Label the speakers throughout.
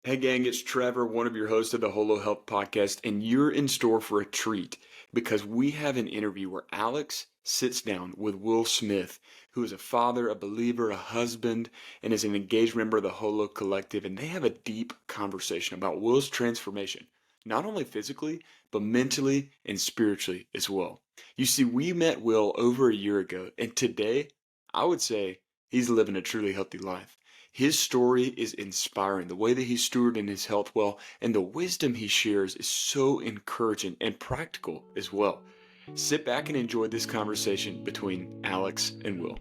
Speaker 1: Hey gang, it's Trevor, one of your hosts of the HOLO Health Podcast, and you're in store for a treat because we have an interview where Alex sits down with Will Smith, who is a father, a believer, a husband, and is an engaged member of the HOLO Collective, and they have a deep conversation about Will's transformation, not only physically, but mentally and spiritually as well. You see, we met Will over a year ago, and today, I would say he's living a truly healthy life. His story is inspiring. The way that he's stewarding his health well and the wisdom he shares is so encouraging and practical as well. Sit back and enjoy this conversation between Alex and Will.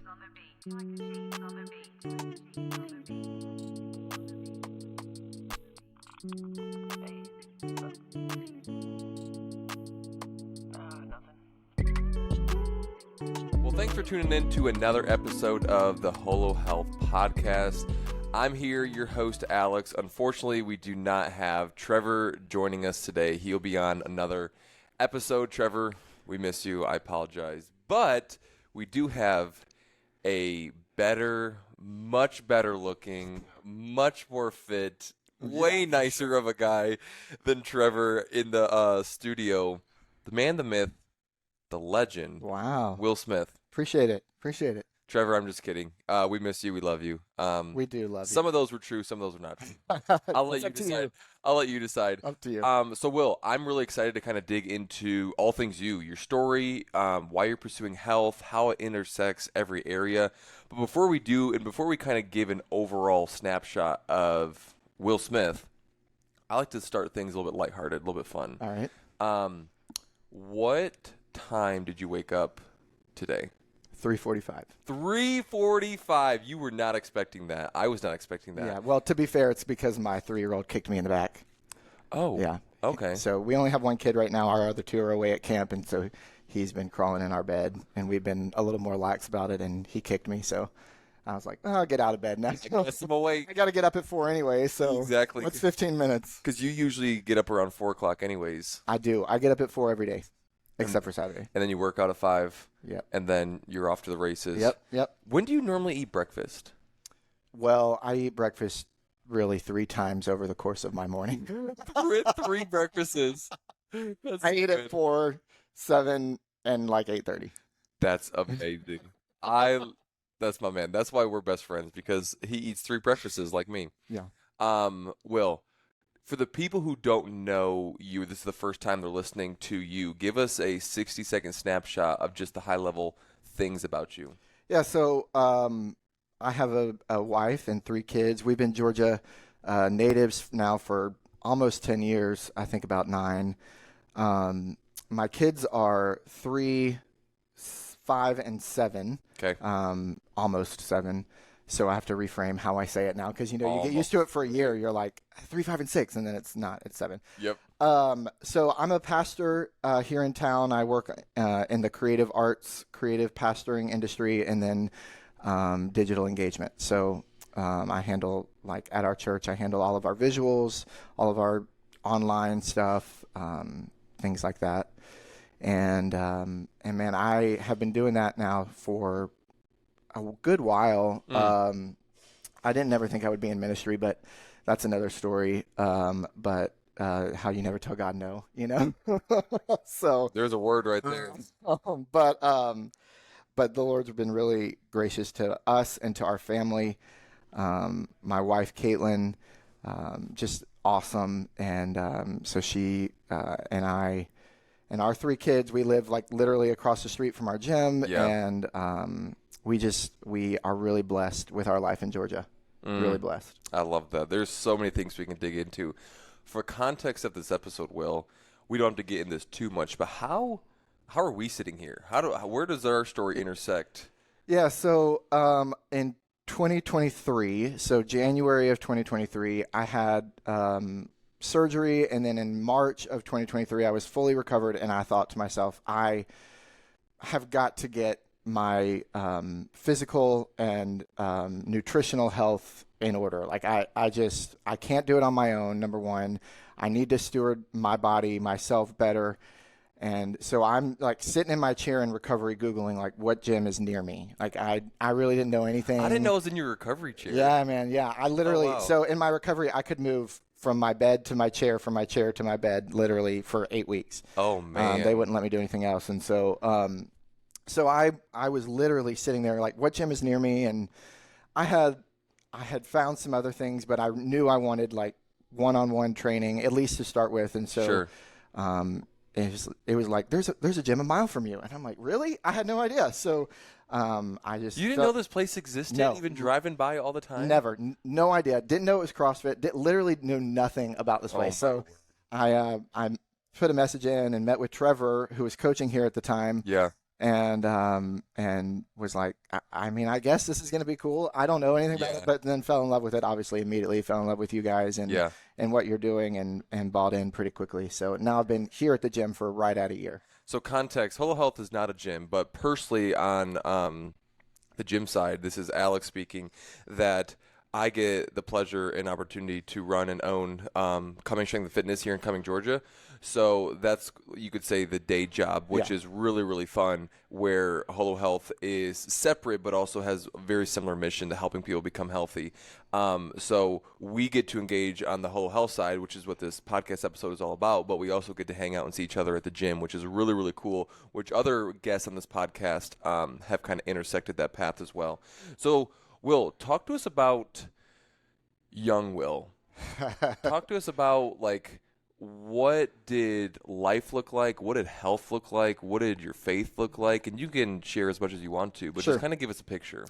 Speaker 2: Well, thanks for tuning in to another episode of the HOLO Health Podcast. I'm here, your host, Alex. Unfortunately, we do not have Trevor joining us today. He'll be on another episode. Trevor, we miss you. I apologize. But we do have a better, much better looking, much more fit, way nicer of a guy than Trevor in the studio. The man, the myth, the legend.
Speaker 3: Wow.
Speaker 2: Will Smith.
Speaker 3: Appreciate it.
Speaker 2: Trevor, I'm just kidding. We miss you. We love you.
Speaker 3: We do love you.
Speaker 2: Some of those were true. Some of those were not true. I'll let you decide. I'll let you decide.
Speaker 3: Up to you.
Speaker 2: So, Will, I'm really excited to kind of dig into all things your story, why you're pursuing health, how it intersects every area. But before we do, and before we kind of give an overall snapshot of Will Smith, I like to start things a little bit lighthearted, a little bit fun.
Speaker 3: All right.
Speaker 2: What time did you wake up today?
Speaker 3: 3:45.
Speaker 2: 3:45. You were not expecting that. I was not expecting that.
Speaker 3: Yeah. Well, to be fair, it's because my 3-year-old kicked me in the back.
Speaker 2: Oh.
Speaker 3: Yeah.
Speaker 2: Okay.
Speaker 3: So we only have one kid right now. Our other two are away at camp, and so he's been crawling in our bed, and we've been a little more lax about it, and he kicked me, so I was like, oh, I'll get out of bed now.
Speaker 2: Yes, I'm awake.
Speaker 3: I got to get up at 4 anyway, so
Speaker 2: Exactly.
Speaker 3: what's 15 minutes?
Speaker 2: Because you usually get up around 4 o'clock anyways.
Speaker 3: I do. I get up at 4 every day, except for Saturday.
Speaker 2: And then you work out at 5.
Speaker 3: Yep.
Speaker 2: And then you're off to the races.
Speaker 3: Yep.
Speaker 2: When do you normally eat breakfast?
Speaker 3: Well, I eat breakfast really 3 times over the course of my morning.
Speaker 2: Three breakfasts.
Speaker 3: I eat at 4, 7, and like 8:30.
Speaker 2: That's amazing. That's my man. That's why we're best friends, because he eats 3 breakfasts like me.
Speaker 3: Yeah.
Speaker 2: Will, for the people who don't know you, this is the first time they're listening to you. Give us a 60-second snapshot of just the high-level things about you.
Speaker 3: Yeah, so I have a wife and 3 kids. We've been Georgia natives now for almost 10 years, I think about 9. My kids are 3, 5, and 7.
Speaker 2: Okay.
Speaker 3: Almost 7. So I have to reframe how I say it now because, you get used to it for a year. You're like 3, 5, and 6, and then it's not. It's 7.
Speaker 2: Yep.
Speaker 3: So I'm a pastor here in town. I work in the creative arts, creative pastoring industry, and then digital engagement. So I handle, like at our church, I handle all of our visuals, all of our online stuff, things like that. And man, I have been doing that now for a good while. I didn't ever think I would be in ministry, but that's another story. But how you never tell God no, So
Speaker 2: There's a word right there.
Speaker 3: but the Lord's been really gracious to us and to our family. My wife Caitlin, just awesome, and so she and I. And our 3 kids, we live like literally across the street from our gym, and we are really blessed with our life in Georgia. Really blessed.
Speaker 2: I love that. There's so many things we can dig into. For context of this episode, Will, we don't have to get in this too much, but how are we sitting here? Where does our story intersect?
Speaker 3: Yeah, so in 2023, so January of 2023, I had surgery, and then in March of 2023 I was fully recovered, and I thought to myself, I have got to get my physical and nutritional health in order. Like I can't do it on my own. Number one, I need to steward my body, myself better. And so I'm like sitting in my chair in recovery, Googling like what gym is near me. Like I really didn't know anything.
Speaker 2: I didn't know it was in your recovery chair.
Speaker 3: Yeah, man. Yeah. I literally, so in my recovery, I could move from my bed to my chair, from my chair to my bed, literally for 8 weeks.
Speaker 2: Oh man.
Speaker 3: They wouldn't let me do anything else. And so, so I was literally sitting there like, what gym is near me? And I had found some other things, but I knew I wanted like one-on-one training, at least to start with. And so,
Speaker 2: Sure.
Speaker 3: it was like, there's a gym a mile from you. And I'm like, really? I had no idea. So, I just
Speaker 2: You didn't know this place existed,
Speaker 3: No.
Speaker 2: even driving by all the time?
Speaker 3: never, no idea. Didn't know it was CrossFit. Literally knew nothing about this place. So I put a message in and met with Trevor, who was coaching here at the time.
Speaker 2: Yeah.
Speaker 3: And was like, I mean, I guess this is going to be cool. I don't know anything about it, but then fell in love with it, obviously, immediately. Fell in love with you guys and what you're doing and bought in pretty quickly. So now I've been here at the gym for right at a year.
Speaker 2: So context, Holo Health is not a gym, but personally on the gym side, this is Alex speaking, that I get the pleasure and opportunity to run and own Cumming Strength and Fitness here in Cumming, Georgia. So that's, you could say, the day job, which is really, really fun, where Holo Health is separate but also has a very similar mission to helping people become healthy. So we get to engage on the Holo Health side, which is what this podcast episode is all about, but we also get to hang out and see each other at the gym, which is really, really cool, which other guests on this podcast have kind of intersected that path as well. So, Will, talk to us about young Will. Talk to us about, like, what did life look like? What did health look like? What did your faith look like? And you can share as much as you want to, but
Speaker 3: Sure.
Speaker 2: just kind of give us a picture.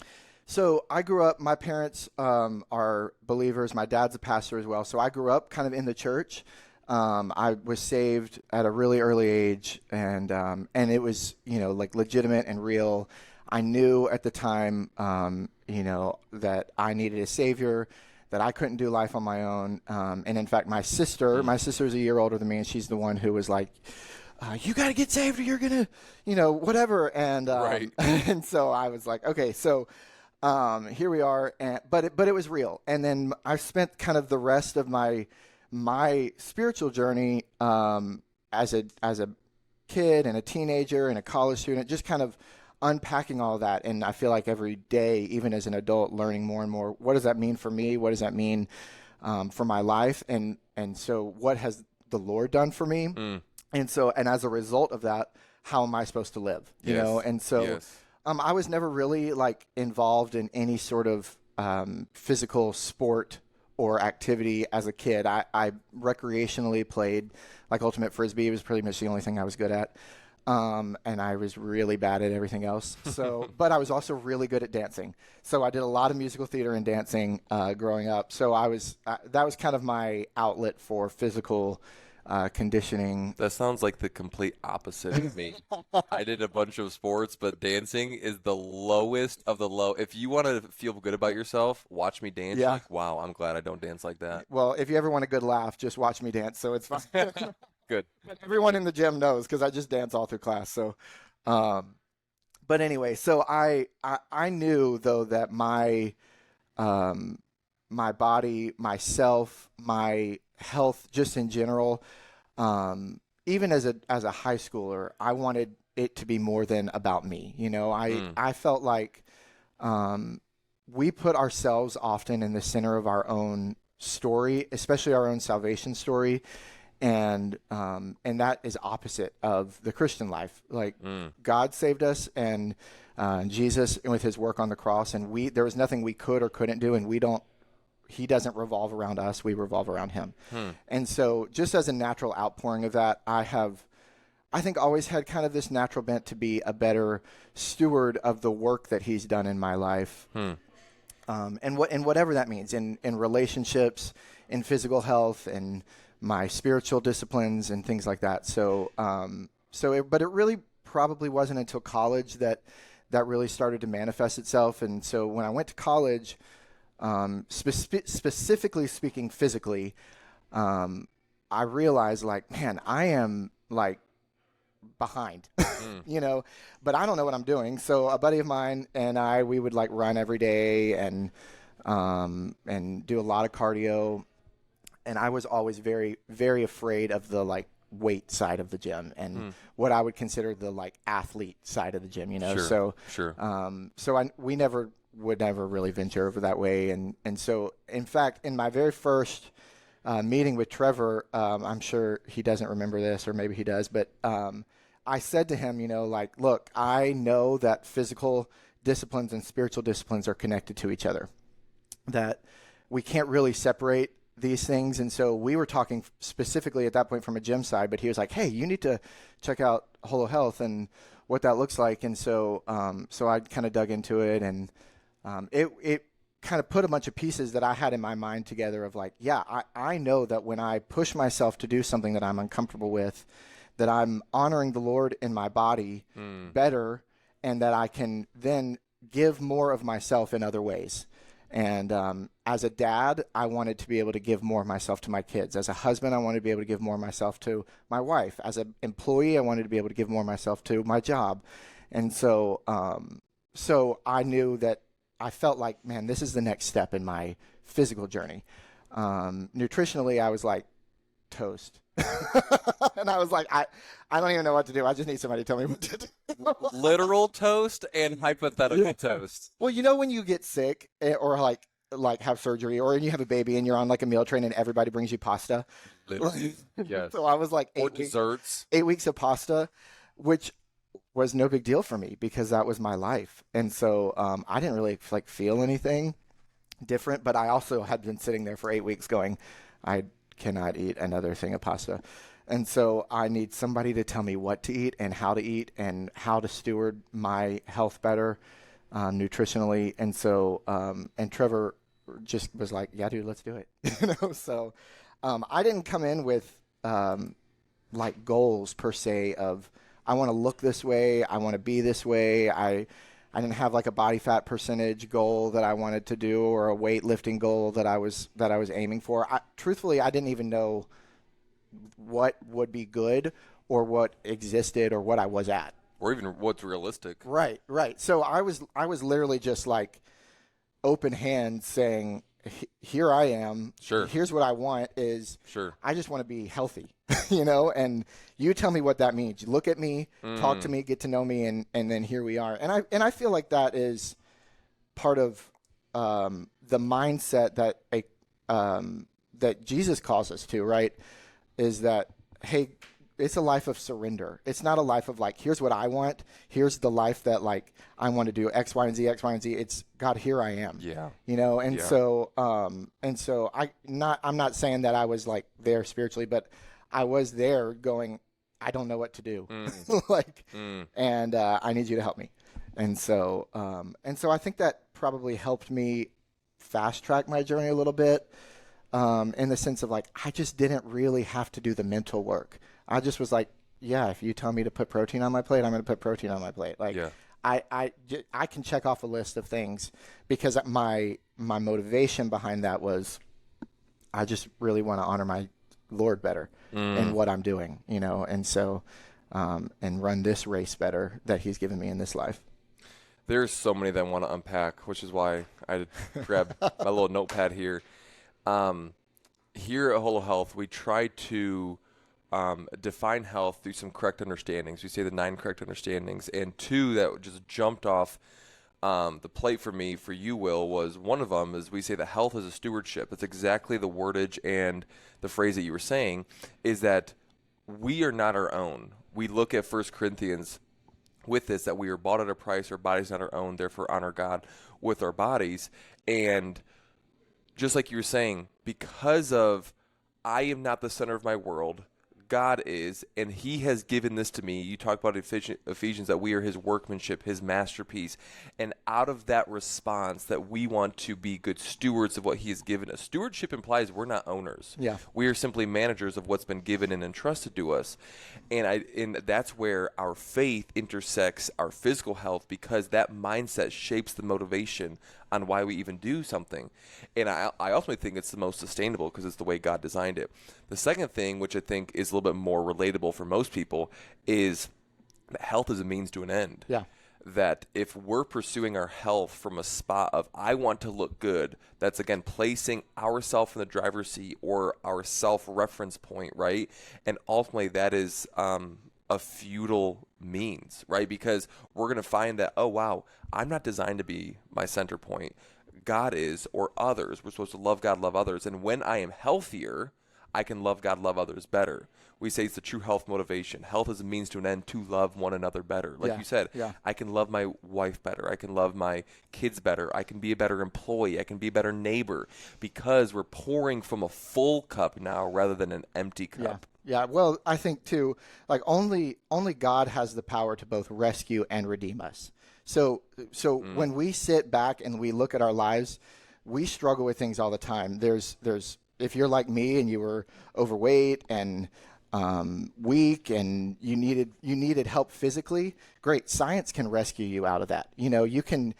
Speaker 3: So I grew up, my parents are believers. My dad's a pastor as well. So I grew up kind of in the church. I was saved at a really early age, and it was, like legitimate and real. I knew at the time, that I needed a savior, that I couldn't do life on my own. And in fact, my sister's a year older than me, and she's the one who was like, you got to get saved or you're going to, whatever. And,
Speaker 2: Right.
Speaker 3: and so I was like, okay, so, here we are. But it was real. And then I spent kind of the rest of my spiritual journey, as a kid and a teenager and a college student, just kind of unpacking all of that. And I feel like every day, even as an adult, learning more and more, what does that mean for me? What does that mean for my life? And so what has the Lord done for me? And so, and as a result of that, how am I supposed to live? You know? And so I was never really like involved in any sort of physical sport or activity as a kid. I recreationally played like ultimate frisbee. It was pretty much the only thing I was good at. And I was really bad at everything else. So, but I was also really good at dancing. So I did a lot of musical theater and dancing growing up. So that was kind of my outlet for physical conditioning.
Speaker 2: That sounds like the complete opposite of me. I did a bunch of sports, but dancing is the lowest of the low. If you want to feel good about yourself, watch me dance.
Speaker 3: Yeah.
Speaker 2: Like, wow, I'm glad I don't dance like that.
Speaker 3: Well, if you ever want a good laugh, just watch me dance. So it's fine.
Speaker 2: Good.
Speaker 3: Everyone in the gym knows because I just dance all through class. So, but anyway, so I knew though that my body, myself, my health, just in general, even as a high schooler, I wanted it to be more than about me. I felt like we put ourselves often in the center of our own story, especially our own salvation story. And that is opposite of the Christian life. Like God saved us, and Jesus with his work on the cross, and there was nothing we could or couldn't do, and he doesn't revolve around us, we revolve around him. And so just as a natural outpouring of that, I think always had kind of this natural bent to be a better steward of the work that he's done in my life. And whatever that means in relationships, in physical health, and my spiritual disciplines and things like that. So, but it really probably wasn't until college that really started to manifest itself. And so when I went to college, specifically speaking physically, I realized like, man, I am like behind, but I don't know what I'm doing. So a buddy of mine and we would like run every day and do a lot of cardio. And I was always very, very afraid of the like weight side of the gym and what I would consider the like athlete side of the gym,
Speaker 2: Sure.
Speaker 3: So we would never really venture over that way. And so in fact, in my very first meeting with Trevor, I'm sure he doesn't remember this, or maybe he does, but I said to him, like, look, I know that physical disciplines and spiritual disciplines are connected to each other, that we can't really separate these things. And so we were talking specifically at that point from a gym side, but he was like, hey, you need to check out HOLO Health and what that looks like. And so so I kind of dug into it, and it kind of put a bunch of pieces that I had in my mind together of like, yeah, I know that when I push myself to do something that I'm uncomfortable with, that I'm honoring the Lord in my body better, and that I can then give more of myself in other ways. And as a dad, I wanted to be able to give more of myself to my kids. As a husband, I wanted to be able to give more of myself to my wife. As an employee, I wanted to be able to give more of myself to my job. And so so I knew that I felt like, man, this is the next step in my physical journey. Nutritionally, I was like, toast. And I was like, I don't even know what to do. I just need somebody to tell me what to do.
Speaker 2: Literal toast and hypothetical toast.
Speaker 3: Well, when you get sick or like have surgery, or you have a baby and you're on like a meal train and everybody brings you pasta.
Speaker 2: Literally. Yes.
Speaker 3: So I was like
Speaker 2: desserts.
Speaker 3: 8 weeks of pasta, which was no big deal for me because that was my life. And so I didn't really like feel anything different, but I also had been sitting there for 8 weeks going, I cannot eat another thing of pasta. And so I need somebody to tell me what to eat and how to steward my health better nutritionally. And so and Trevor just was like, yeah, dude, let's do it. So I didn't come in with like goals per se of I want to look this way, I want to be this way. I didn't have like a body fat percentage goal that I wanted to do, or a weightlifting goal that I was aiming for. Truthfully, I didn't even know what would be good or what existed or what I was at,
Speaker 2: or even what's realistic.
Speaker 3: Right. So I was literally just like open hand saying, here I am.
Speaker 2: Sure.
Speaker 3: Here's what I want is
Speaker 2: sure.
Speaker 3: I just want to be healthy, and you tell me what that means. You look at me, talk to me, get to know me, and then here we are. And I feel like that is part of the mindset that Jesus calls us to, right? Is that, hey, it's a life of surrender. It's not a life of like, here's what I want. Here's the life that like I want to do X, Y, and Z, X, Y, and Z. It's God, here I am.
Speaker 2: Yeah.
Speaker 3: So I'm not saying that I was like there spiritually, but I was there going, I don't know what to do. And I need you to help me. And so I think that probably helped me fast track my journey a little bit. In the sense of like, I just didn't really have to do the mental work. I just was like, yeah, if you tell me to put protein on my plate, I'm going to put protein on my plate. Like, yeah. I can check off a list of things because my motivation behind that was, I just really want to honor my Lord better in what I'm doing, and so, and run this race better that He's given me in this life.
Speaker 2: There's so many that I want to unpack, which is why I grabbed my little notepad here. Here at HOLO Health, we try to define health through some correct understandings. We say the 9 correct understandings, and 2 that just jumped off the plate for me, for you, Will, was one of them is we say that health is a stewardship. That's exactly the wordage and the phrase that you were saying, is that we are not our own. We look at 1 Corinthians with this, that we are bought at a price, our body's not our own, therefore honor God with our bodies. And just like you were saying, because of I am not the center of my world, God is, and He has given this to me. You talk about Ephesians, that we are His workmanship, His masterpiece. And out of that response, that we want to be good stewards of what He has given us. Stewardship implies we're not owners.
Speaker 3: Yeah.
Speaker 2: We are simply managers of what's been given and entrusted to us. And that's where our faith intersects our physical health, because that mindset shapes the motivation on why we even do something. And I ultimately think it's the most sustainable because it's the way God designed it. The second thing, which I think is a little bit more relatable for most people, is that health is a means to an end.
Speaker 3: Yeah.
Speaker 2: That if we're pursuing our health from a spot of I want to look good, that's again placing ourselves in the driver's seat or our self-reference point, right? And ultimately that is a futile means, right? Because we're going to find that, oh, wow, I'm not designed to be my center point. God is or others. We're supposed to love God, love others. And when I am healthier, I can love God, love others better. We say it's the true health motivation. Health is a means to an end to love one another better. Like you said, I can love my wife better. I can love my kids better. I can be a better employee. I can be a better neighbor because we're pouring from a full cup now rather than an empty cup.
Speaker 3: Yeah. Well, I think too, like only God has the power to both rescue and redeem us. So when we sit back and we look at our lives, we struggle with things all the time. There's if you're like me and you were overweight and weak and you needed help physically, great. Science can rescue you out of that. You can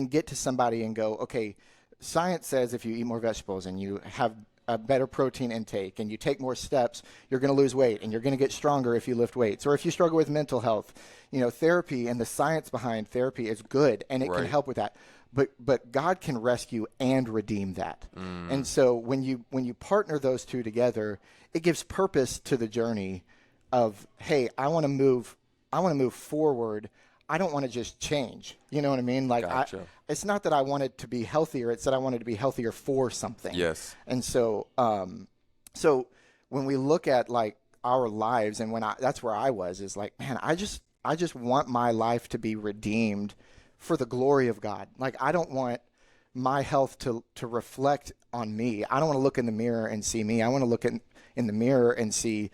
Speaker 3: get to somebody and go, okay, science says if you eat more vegetables and you have a better protein intake and you take more steps, you're going to lose weight and you're going to get stronger if you lift weights. Or if you struggle with mental health, therapy and the science behind therapy is good and it can help with that. But God can rescue and redeem that. And so when you partner those two together, it gives purpose to the journey of, hey, I want to move forward. I don't want to just change. You know what I mean? Like,
Speaker 2: gotcha.
Speaker 3: It's not that I wanted to be healthier. It's that I wanted to be healthier for something.
Speaker 2: Yes.
Speaker 3: And so, so when we look at like our lives, and that's where I was, is like, man, I just want my life to be redeemed for the glory of God. Like, I don't want my health to reflect on me. I don't want to look in the mirror and see me. I want to look in the mirror and see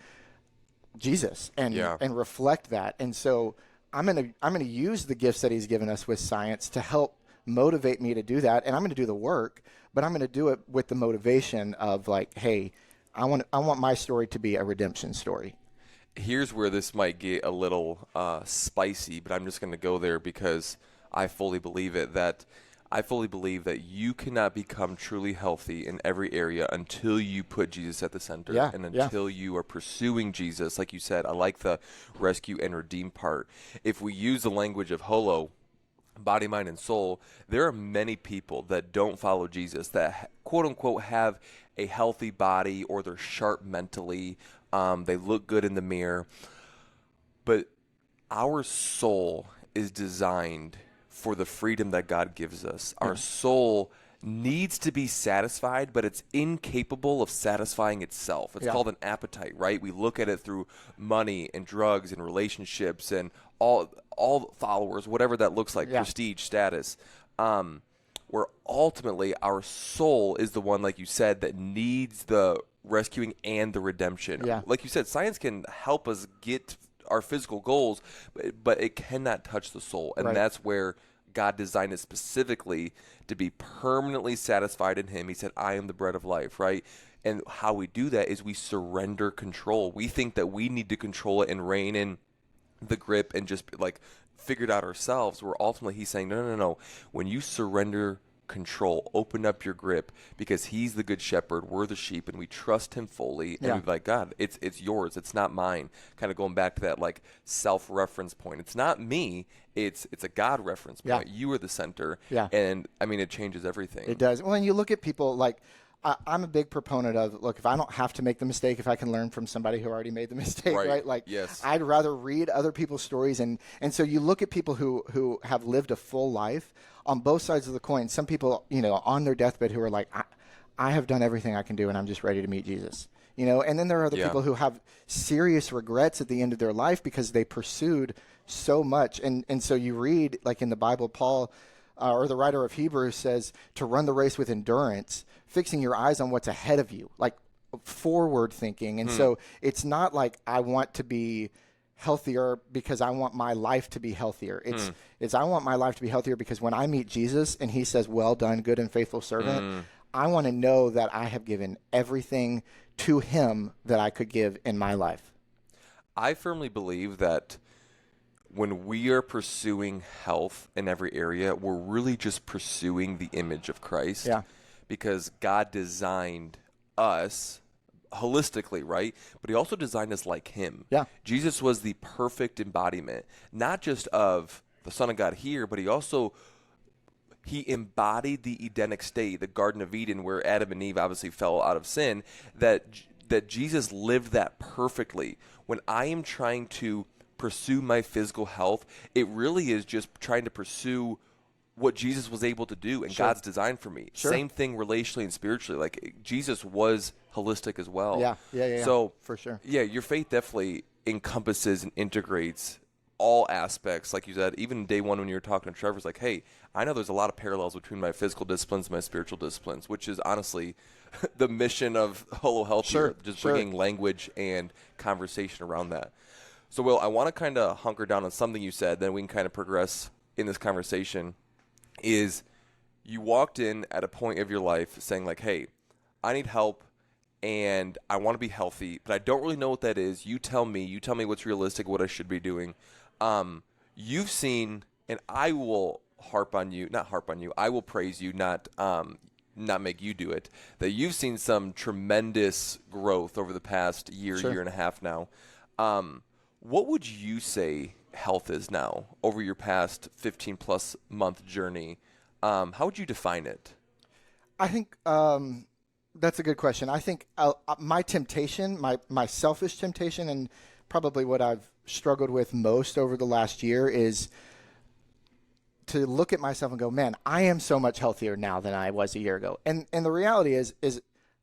Speaker 3: Jesus and reflect that. And so I'm going to use the gifts that he's given us with science to help motivate me to do that. And I'm going to do the work, but I'm going to do it with the motivation of like, hey, I want my story to be a redemption story.
Speaker 2: Here's where this might get a little spicy, but I'm just going to go there because I fully believe it. I fully believe that you cannot become truly healthy in every area until you put Jesus at the center and until you are pursuing Jesus. Like you said, I like the rescue and redeem part. If we use the language of HOLO, body, mind, and soul, there are many people that don't follow Jesus that quote unquote have a healthy body or they're sharp mentally. They look good in the mirror. But our soul is designed for the freedom that God gives us. Our soul needs to be satisfied, but it's incapable of satisfying itself. It's called an appetite, right? We look at it through money and drugs and relationships and all followers, whatever that looks like, prestige, status. Where ultimately our soul is the one, like you said, that needs the rescuing and the redemption.
Speaker 3: Yeah.
Speaker 2: Like you said, science can help us get our physical goals, but it cannot touch the soul. And that's where God designed it specifically to be permanently satisfied in him. He said, I am the bread of life, right? And how we do that is we surrender control. We think that we need to control it and rein in the grip and just like figure it out ourselves, where ultimately he's saying, no. When you surrender control, open up your grip, because he's the good shepherd, we're the sheep, and we trust him fully, and we're like, God, it's yours, it's not mine. Kind of going back to that like self-reference point. It's not me, it's a God reference point. You are the center. And I mean, it changes everything.
Speaker 3: It does. When you look at people, like I'm a big proponent of, look, if I don't have to make the mistake, if I can learn from somebody who already made the mistake, right? Like, I'd rather read other people's stories. And so you look at people who have lived a full life on both sides of the coin. Some people, on their deathbed who are like, I have done everything I can do and I'm just ready to meet Jesus. And then there are other people who have serious regrets at the end of their life because they pursued so much. And so you read, like in the Bible, Paul, or the writer of Hebrews says to run the race with endurance, fixing your eyes on what's ahead of you, like forward thinking. And so it's not like I want to be healthier because I want my life to be healthier. It's I want my life to be healthier because when I meet Jesus and he says, well done, good and faithful servant, I want to know that I have given everything to him that I could give in my life.
Speaker 2: I firmly believe that when we are pursuing health in every area, we're really just pursuing the image of Christ.
Speaker 3: Yeah.
Speaker 2: Because God designed us holistically, right? But he also designed us like him.
Speaker 3: Yeah.
Speaker 2: Jesus was the perfect embodiment, not just of the Son of God here, but he embodied the Edenic state, the Garden of Eden, where Adam and Eve obviously fell out of sin, that Jesus lived that perfectly. When I am trying to pursue my physical health, it really is just trying to pursue what Jesus was able to do and God's design for me.
Speaker 3: Sure.
Speaker 2: Same thing relationally and spiritually. Like Jesus was holistic as well.
Speaker 3: Yeah.
Speaker 2: So
Speaker 3: for sure.
Speaker 2: Yeah, your faith definitely encompasses and integrates all aspects. Like you said, even day one when you were talking to Trevor's like, hey, I know there's a lot of parallels between my physical disciplines and my spiritual disciplines, which is honestly the mission of Holo Health here, just bringing language and conversation around that. So, Will, I want to kind of hunker down on something you said, then we can kind of progress in this conversation, is you walked in at a point of your life saying like, hey, I need help and I want to be healthy, but I don't really know what that is. You tell me what's realistic, what I should be doing. You've seen, and I will I will praise you, not make you do it, that you've seen some tremendous growth over the past year and a half now. What would you say health is now over your past 15-plus month journey? How would you define it?
Speaker 3: I think that's a good question. I think my temptation, my selfish temptation, and probably what I've struggled with most over the last year is to look at myself and go, man, I am so much healthier now than I was a year ago. And the reality is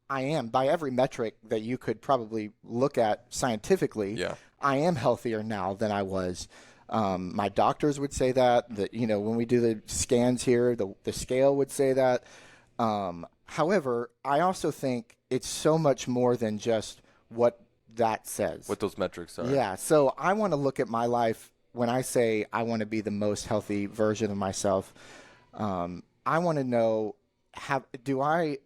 Speaker 3: I am, by every metric that you could probably look at scientifically, I am healthier now than I was. My doctors would say that when we do the scans here, the scale would say that. However, I also think it's so much more than just what that says.
Speaker 2: What those metrics are.
Speaker 3: Yeah. So I want to look at my life when I say I want to be the most healthy version of myself. I want to know, do I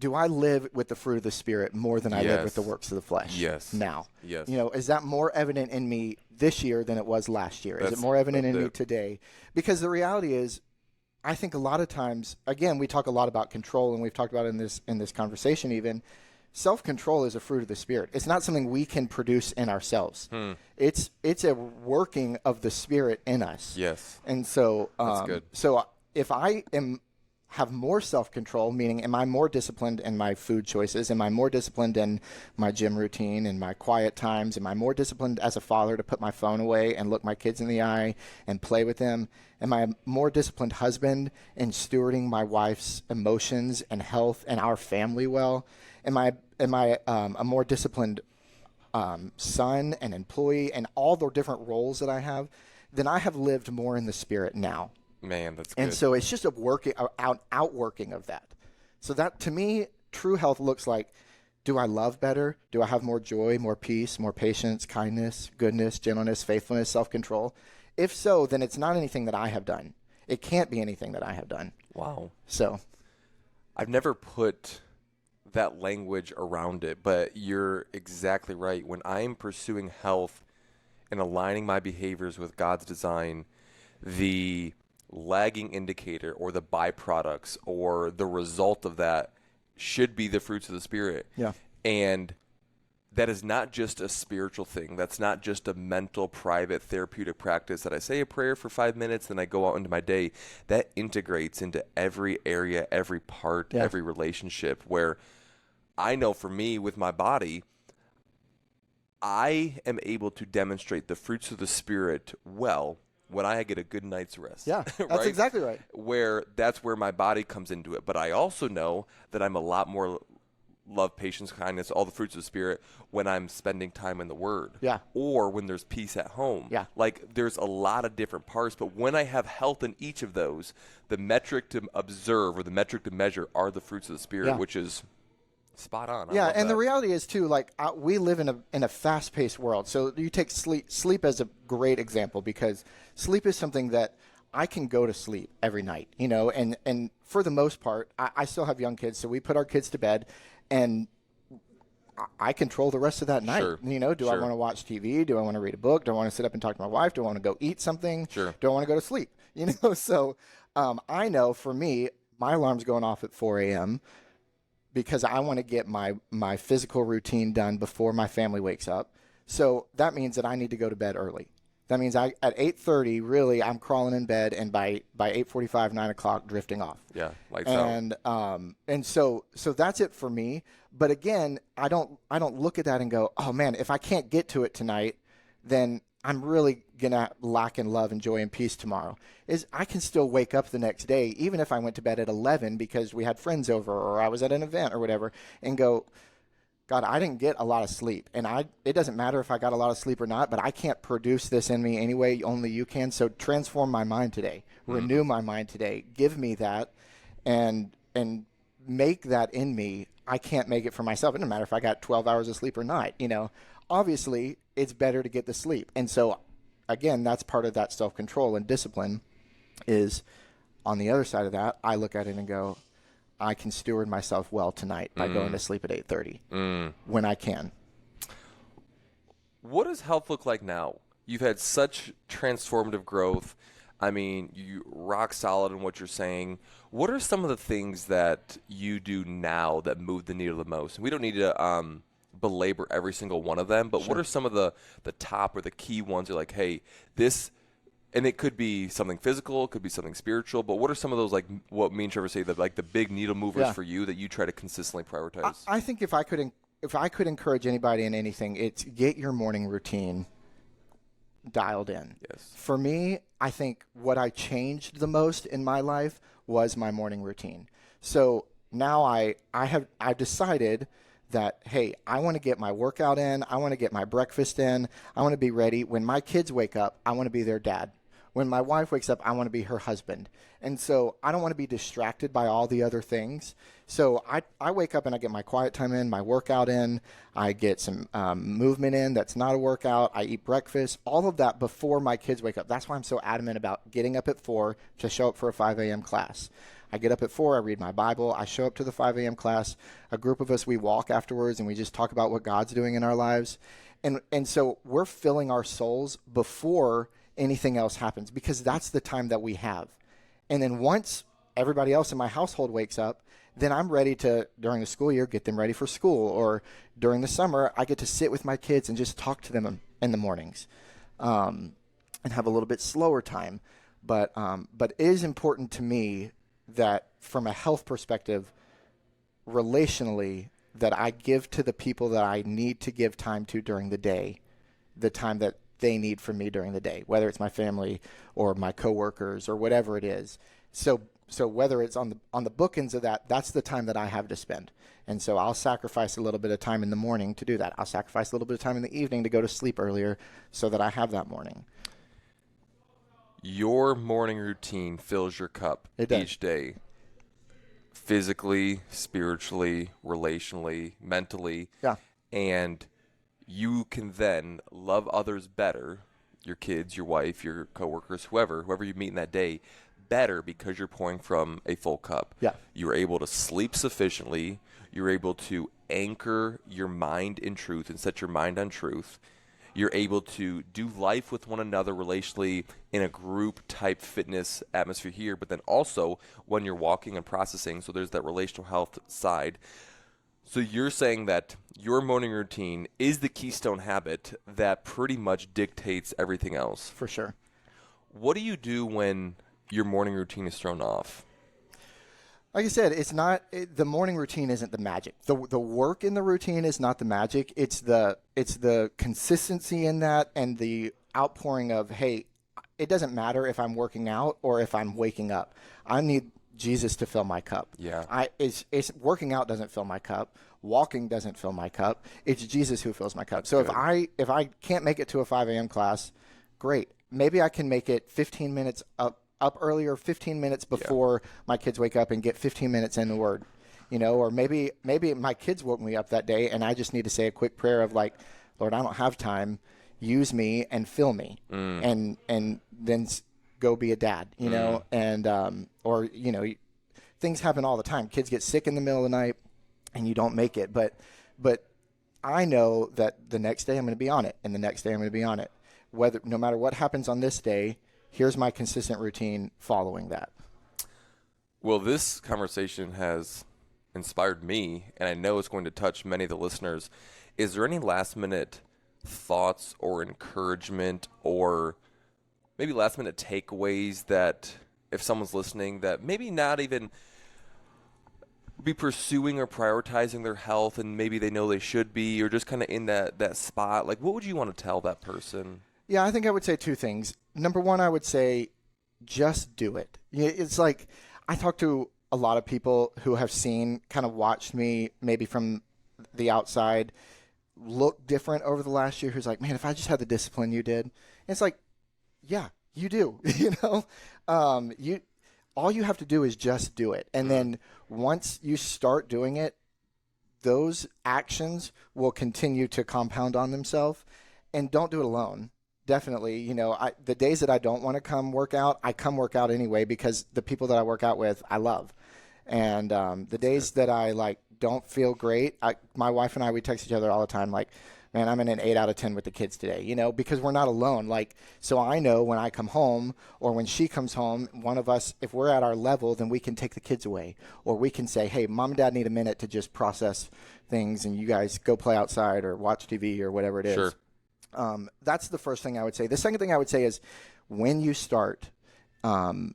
Speaker 3: live with the fruit of the Spirit more than I live with the works of the flesh?
Speaker 2: Yes.
Speaker 3: Now.
Speaker 2: Yes.
Speaker 3: Is that more evident in me this year than it was last year? Is it more evident in me today? Because the reality is, I think a lot of times, again, we talk a lot about control, and we've talked about it in this conversation even. Self-control is a fruit of the Spirit. It's not something we can produce in ourselves. It's a working of the Spirit in us.
Speaker 2: Yes.
Speaker 3: And so,
Speaker 2: that's good.
Speaker 3: So if I have more self-control, meaning am I more disciplined in my food choices? Am I more disciplined in my gym routine and my quiet times? Am I more disciplined as a father to put my phone away and look my kids in the eye and play with them? Am I a more disciplined husband in stewarding my wife's emotions and health and our family well? Am I a more disciplined son and employee and all the different roles that I have? Then I have lived more in the Spirit now.
Speaker 2: Man, that's good.
Speaker 3: And so it's just outworking of that. So that, to me, true health looks like, do I love better? Do I have more joy, more peace, more patience, kindness, goodness, gentleness, faithfulness, self-control? If so, then it's not anything that I have done. It can't be anything that I have done.
Speaker 2: Wow.
Speaker 3: So
Speaker 2: I've never put that language around it, but you're exactly right. When I'm pursuing health and aligning my behaviors with God's design, the lagging indicator or the byproducts or the result of that should be the fruits of the Spirit.
Speaker 3: Yeah.
Speaker 2: And that is not just a spiritual thing. That's not just a mental, private, therapeutic practice that I say a prayer for 5 minutes, then I go out into my day. That integrates into every area, every part, every relationship, where I know for me with my body, I am able to demonstrate the fruits of the Spirit well when I get a good night's rest.
Speaker 3: Yeah, that's
Speaker 2: right?
Speaker 3: exactly right.
Speaker 2: That's where my body comes into it. But I also know that I'm a lot more love, patience, kindness, all the fruits of the Spirit when I'm spending time in the Word.
Speaker 3: Yeah.
Speaker 2: Or when there's peace at home.
Speaker 3: Yeah.
Speaker 2: Like, there's a lot of different parts, but when I have health in each of those, the metric to observe or the metric to measure are the fruits of the Spirit, which is spot on.
Speaker 3: Yeah, and the reality is too, like we live in a fast-paced world. So you take sleep as a great example, because sleep is something that I can go to sleep every night, and for the most part, I still have young kids, so we put our kids to bed, and I control the rest of that night.
Speaker 2: Sure.
Speaker 3: Do I want to watch TV? Do I want to read a book? Do I want to sit up and talk to my wife? Do I want to go eat something?
Speaker 2: Sure.
Speaker 3: Do I want to go to sleep? So I know for me, my alarm's going off at 4 a.m. because I want to get my physical routine done before my family wakes up. So that means that I need to go to bed early. That means at 8:30, really, I'm crawling in bed, and by 8:45, 9 o'clock, drifting off.
Speaker 2: Yeah, lights out.
Speaker 3: And so that's it for me. But again, I don't look at that and go, oh man, if I can't get to it tonight, then I'm really going to lack in love and joy and peace tomorrow is I can still wake up the next day, even if I went to bed at 11 because we had friends over or I was at an event or whatever, and go, God, I didn't get a lot of sleep. And it doesn't matter if I got a lot of sleep or not, but I can't produce this in me anyway. Only you can. So transform my mind today, renew my mind today, give me that and make that in me. I can't make it for myself. It doesn't matter if I got 12 hours of sleep or not. Obviously it's better to get the sleep. And so again, that's part of that self-control and discipline is on the other side of that. I look at it and go, I can steward myself well tonight by going to sleep at 8:30 when I can.
Speaker 2: What does health look like now? You've had such transformative growth. I mean, you rock solid in what you're saying. What are some of the things that you do now that move the needle the most? And we don't need to belabor every single one of them, but
Speaker 3: Sure.
Speaker 2: what are some of the top or the key ones? You're like, hey, this, and it could be something physical, it could be something spiritual, but what are some of those, like what me and Trevor say, the big needle movers for you that you try to consistently prioritize?
Speaker 3: I think if I could encourage anybody in anything, it's get your morning routine dialed in.
Speaker 2: Yes.
Speaker 3: For me, I think what I changed the most in my life was my morning routine. So now I've decided that, hey, I want to get my workout in. I want to get my breakfast in. I want to be ready. When my kids wake up, I want to be their dad. When my wife wakes up, I want to be her husband. And so I don't want to be distracted by all the other things. So I wake up and I get my quiet time in, my workout in. I get some movement in that's not a workout. I eat breakfast, all of that before my kids wake up. That's why I'm so adamant about getting up at 4 to show up for a 5 a.m. class. I get up at 4, I read my Bible, I show up to the 5 a.m. class. A group of us, we walk afterwards and we just talk about what God's doing in our lives. And so we're filling our souls before anything else happens because that's the time that we have. And then once everybody else in my household wakes up, then I'm ready to, during the school year, get them ready for school. Or during the summer, I get to sit with my kids and just talk to them in the mornings and have a little bit slower time. But it is important to me that from a health perspective, relationally, that I give to the people that I need to give time to during the day, the time that they need from me during the day, whether it's my family or my coworkers or whatever it is. So whether it's on the bookends of that, that's the time that I have to spend. And so I'll sacrifice a little bit of time in the morning to do that. I'll sacrifice a little bit of time in the evening to go to sleep earlier so that I have that morning.
Speaker 2: Your morning routine fills your cup each day, physically, spiritually, relationally, mentally.
Speaker 3: Yeah.
Speaker 2: And you can then love others better, your kids, your wife, your coworkers, whoever you meet in that day, better because you're pouring from a full cup.
Speaker 3: Yeah.
Speaker 2: You're able to sleep sufficiently. You're able to anchor your mind in truth and set your mind on truth. You're able to do life with one another relationally in a group type fitness atmosphere here, but then also when you're walking and processing. So there's that relational health side. So you're saying that your morning routine is the keystone habit that pretty much dictates everything else.
Speaker 3: For sure.
Speaker 2: What do you do when your morning routine is thrown off?
Speaker 3: Like I said, the morning routine isn't the magic. The work in the routine is not the magic. It's the consistency in that and the outpouring of, hey, it doesn't matter if I'm working out or if I'm waking up. I need Jesus to fill my cup.
Speaker 2: Yeah.
Speaker 3: It's working out doesn't fill my cup. Walking doesn't fill my cup. It's Jesus who fills my cup. So if I can't make it to a 5 a.m. class, great. Maybe I can make it 15 minutes up earlier, 15 minutes before my kids wake up and get 15 minutes in the Word, or maybe my kids woke me up that day and I just need to say a quick prayer of like, Lord, I don't have time. Use me and fill me, and then go be a dad, and or things happen all the time. Kids get sick in the middle of the night, and you don't make it. But I know that the next day I'm going to be on it, and the next day I'm going to be on it. No matter what happens on this day, here's my consistent routine following that.
Speaker 2: Well, this conversation has inspired me, and I know it's going to touch many of the listeners. Is there any last-minute thoughts or encouragement or maybe last-minute takeaways that if someone's listening that maybe not even be pursuing or prioritizing their health and maybe they know they should be or just kind of in that spot, like what would you want to tell that person?
Speaker 3: Yeah, I think I would say two things. Number one, I would say just do it. It's like I talk to a lot of people who have kind of watched me maybe from the outside look different over the last year, who's like, man, if I just had the discipline you did. And it's like, yeah, you do. All you have to do is just do it. And then once you start doing it, those actions will continue to compound on themselves. And don't do it alone. Definitely, the days that I don't want to come work out, I come work out anyway because the people that I work out with, I love. And the days that I don't feel great, my wife and I, we text each other all the time, like, man, I'm in an 8 out of 10 with the kids today, because we're not alone. So I know when I come home or when she comes home, one of us, if we're at our level, then we can take the kids away, or we can say, hey, mom and dad need a minute to just process things, and you guys go play outside or watch TV or whatever it is.
Speaker 2: Sure.
Speaker 3: That's the first thing I would say. The second thing I would say is when you start and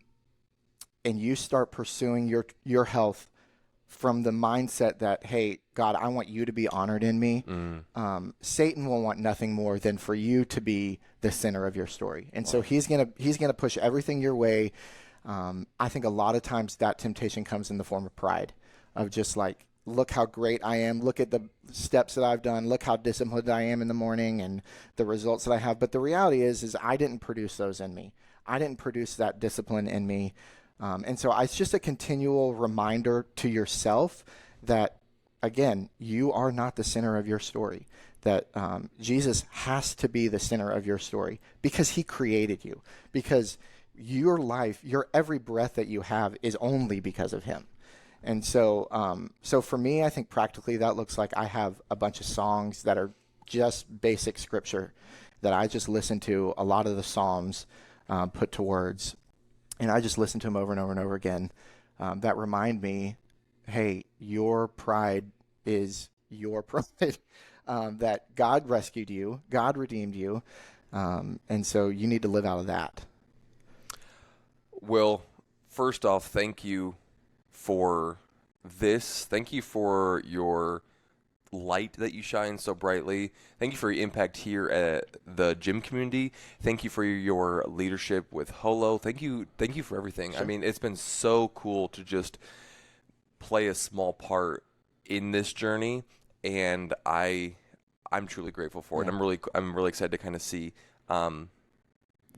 Speaker 3: you start pursuing your health from the mindset that, hey, God, I want you to be honored in me, Satan will want nothing more than for you to be the center of your story. And so he's gonna push everything your way. I think a lot of times that temptation comes in the form of pride, of just like, look how great I am. Look at the steps that I've done. Look how disciplined I am in the morning and the results that I have. But the reality is I didn't produce those in me. I didn't produce that discipline in me. And so it's just a continual reminder to yourself that, again, you are not the center of your story, that Jesus has to be the center of your story because he created you, because your life, your every breath that you have is only because of him. And so for me, I think practically that looks like I have a bunch of songs that are just basic scripture that I just listen to, a lot of the Psalms put to words, and I just listen to them over and over and over again that remind me, hey, your pride is your pride, that God rescued you, God redeemed you, and so you need to live out of that.
Speaker 2: Will, first off, thank you for this. Thank you for your light that you shine so brightly. Thank you for your impact here at the gym community. Thank you for your leadership with HOLO. Thank you for everything. Sure. I mean, it's been so cool to just play a small part in this journey, and I'm truly grateful for it. I'm really excited to kind of see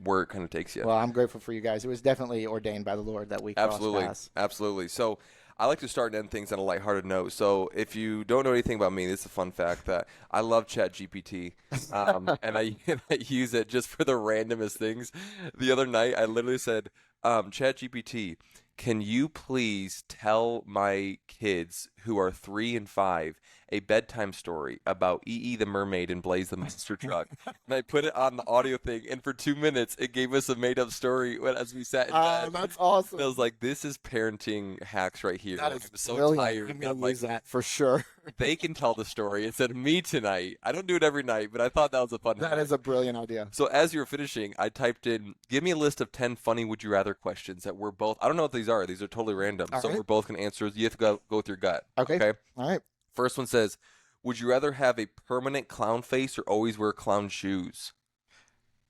Speaker 2: where it kind of takes you.
Speaker 3: Well, I'm grateful for you guys. It was definitely ordained by the Lord that we crossed paths.
Speaker 2: Absolutely. So I like to start and end things on a lighthearted note. So if you don't know anything about me, this is a fun fact that I love ChatGPT, and I use it just for the randomest things. The other night, I literally said, ChatGPT, can you please tell my kids who are 3 and 5 a bedtime story about E.E. the Mermaid and Blaze the Monster Truck? And I put it on the audio thing, and for 2 minutes, it gave us a made-up story as we sat in bed.
Speaker 3: That's awesome.
Speaker 2: And I was like, this is parenting hacks right here.
Speaker 3: That
Speaker 2: like,
Speaker 3: is
Speaker 2: I'm so
Speaker 3: brilliant.
Speaker 2: tired.
Speaker 3: I'm going to use that for sure.
Speaker 2: They can tell the story instead of me tonight. I don't do it every night, but I thought that was a fun
Speaker 3: That
Speaker 2: hack.
Speaker 3: is a brilliant idea.
Speaker 2: So as you were finishing, I typed in, give me a list of 10 funny would you rather questions that we're both, I don't know what these are. These are totally random.
Speaker 3: All
Speaker 2: so
Speaker 3: right.
Speaker 2: we're both going to answer. You have to go with your gut.
Speaker 3: Okay. All right.
Speaker 2: First one says, would you rather have a permanent clown face or always wear clown shoes?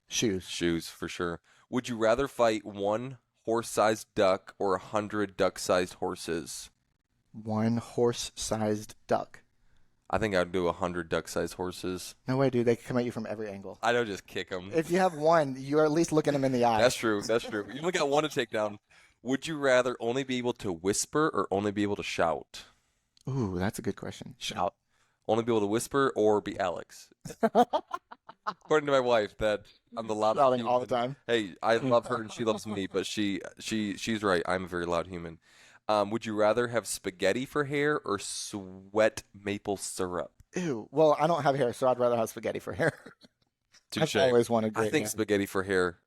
Speaker 3: Shoes.
Speaker 2: Shoes, for sure. Would you rather fight 1 horse-sized duck or 100 duck-sized horses?
Speaker 3: 1 horse-sized duck.
Speaker 2: I think I'd do 100 duck-sized horses.
Speaker 3: No way, dude. They can come at you from every angle.
Speaker 2: I don't just kick them.
Speaker 3: If you have one, you're at least looking them in the eye.
Speaker 2: That's true. You only got one to take down. Would you rather only be able to whisper or only be able to shout?
Speaker 3: Ooh, that's a good question. Shout.
Speaker 2: Only be able to whisper or be Alex? According to my wife, that I'm the loudest
Speaker 3: Shouting
Speaker 2: human.
Speaker 3: all the time.
Speaker 2: Hey, I love her and she loves me, but she's right. I'm a very loud human. Would you rather have spaghetti for hair or sweat maple syrup?
Speaker 3: Ew. Well, I don't have hair, so I'd rather have spaghetti for hair. I've always wanted great
Speaker 2: I think
Speaker 3: hair.
Speaker 2: spaghetti for hair.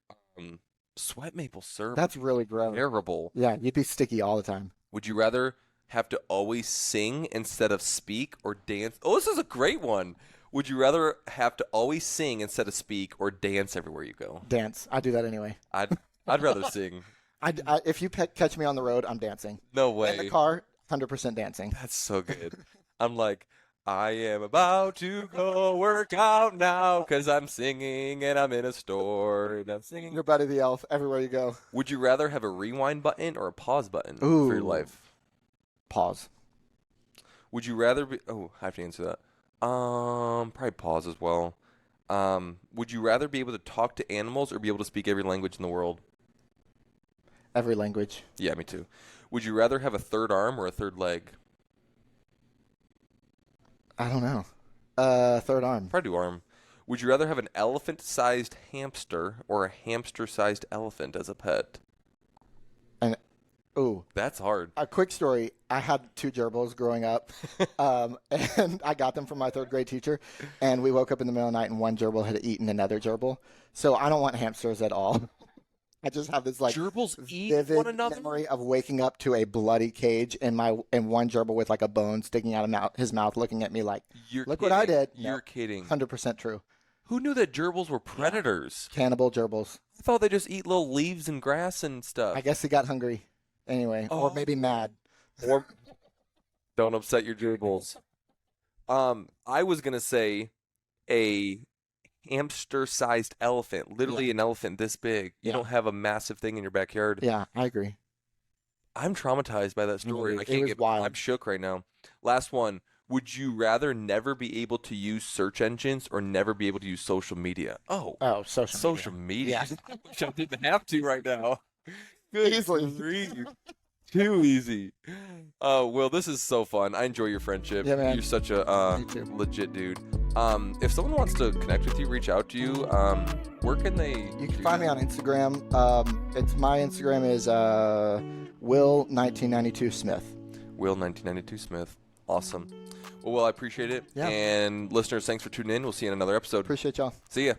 Speaker 2: Sweat maple syrup.
Speaker 3: That's really gross.
Speaker 2: Terrible.
Speaker 3: Yeah, you'd be sticky all the time.
Speaker 2: Would you rather have to always sing instead of speak or dance? Oh, this is a great one. Would you rather have to always sing instead of speak or dance everywhere you go?
Speaker 3: Dance. I do that anyway.
Speaker 2: I'd rather sing.
Speaker 3: If you catch me on the road, I'm dancing.
Speaker 2: No way.
Speaker 3: In the car, 100% dancing.
Speaker 2: That's so good. I'm like, I am about to go work out now because I'm singing and I'm in a store and I'm singing.
Speaker 3: Your Buddy the Elf everywhere you go.
Speaker 2: Would you rather have a rewind button or a pause button for your
Speaker 3: Ooh.
Speaker 2: life?
Speaker 3: Pause.
Speaker 2: Would you rather be? Oh, I have to answer that. Probably pause as well. Would you rather be able to talk to animals or be able to speak every language in the world?
Speaker 3: Every language.
Speaker 2: Yeah, me too. Would you rather have a third arm or a third leg?
Speaker 3: I don't know. Third arm.
Speaker 2: Probably do arm. Would you rather have an elephant-sized hamster or a hamster-sized elephant as a pet?
Speaker 3: Ooh.
Speaker 2: That's hard.
Speaker 3: A quick story. I had 2 gerbils growing up, and I got them from my 3rd grade teacher, and we woke up in the middle of the night, and one gerbil had eaten another gerbil. So I don't want hamsters at all. I just have this
Speaker 2: Gerbils eat
Speaker 3: vivid
Speaker 2: one another?
Speaker 3: memory of waking up to a bloody cage and one gerbil with like a bone sticking out of his mouth, looking at me like,
Speaker 2: You're
Speaker 3: "Look
Speaker 2: kidding.
Speaker 3: what I did."
Speaker 2: You're
Speaker 3: No,
Speaker 2: kidding.
Speaker 3: 100% true.
Speaker 2: Who knew that gerbils were predators?
Speaker 3: Cannibal gerbils.
Speaker 2: I thought they just eat little leaves and grass and stuff.
Speaker 3: I guess he got hungry. Anyway, or maybe mad.
Speaker 2: Or don't upset your gerbils. I was gonna say a hamster-sized elephant, literally an elephant this big. You
Speaker 3: Yeah.
Speaker 2: don't have a massive thing in your backyard.
Speaker 3: Yeah, I agree.
Speaker 2: I'm traumatized by that story.
Speaker 3: neither.
Speaker 2: I can't
Speaker 3: It was wild.
Speaker 2: I'm shook right now. Last one. Would you rather never be able to use search engines or never be able to use social media? Oh,
Speaker 3: Oh, social
Speaker 2: media.
Speaker 3: Yeah.
Speaker 2: I wish I didn't have to right now. Good
Speaker 3: Easily.
Speaker 2: grief. Too easy. Will, this is so fun. I enjoy your friendship.
Speaker 3: Yeah, man.
Speaker 2: You're such a
Speaker 3: Me too.
Speaker 2: legit dude. If someone wants to connect with you, reach out to you, where can they?
Speaker 3: You can find me on Instagram. It's my Instagram is Will1992Smith.
Speaker 2: Will1992 Smith. Awesome. Well, I appreciate it.
Speaker 3: Yeah.
Speaker 2: And listeners, thanks for tuning in. We'll see you in another episode.
Speaker 3: Appreciate y'all.
Speaker 2: See ya.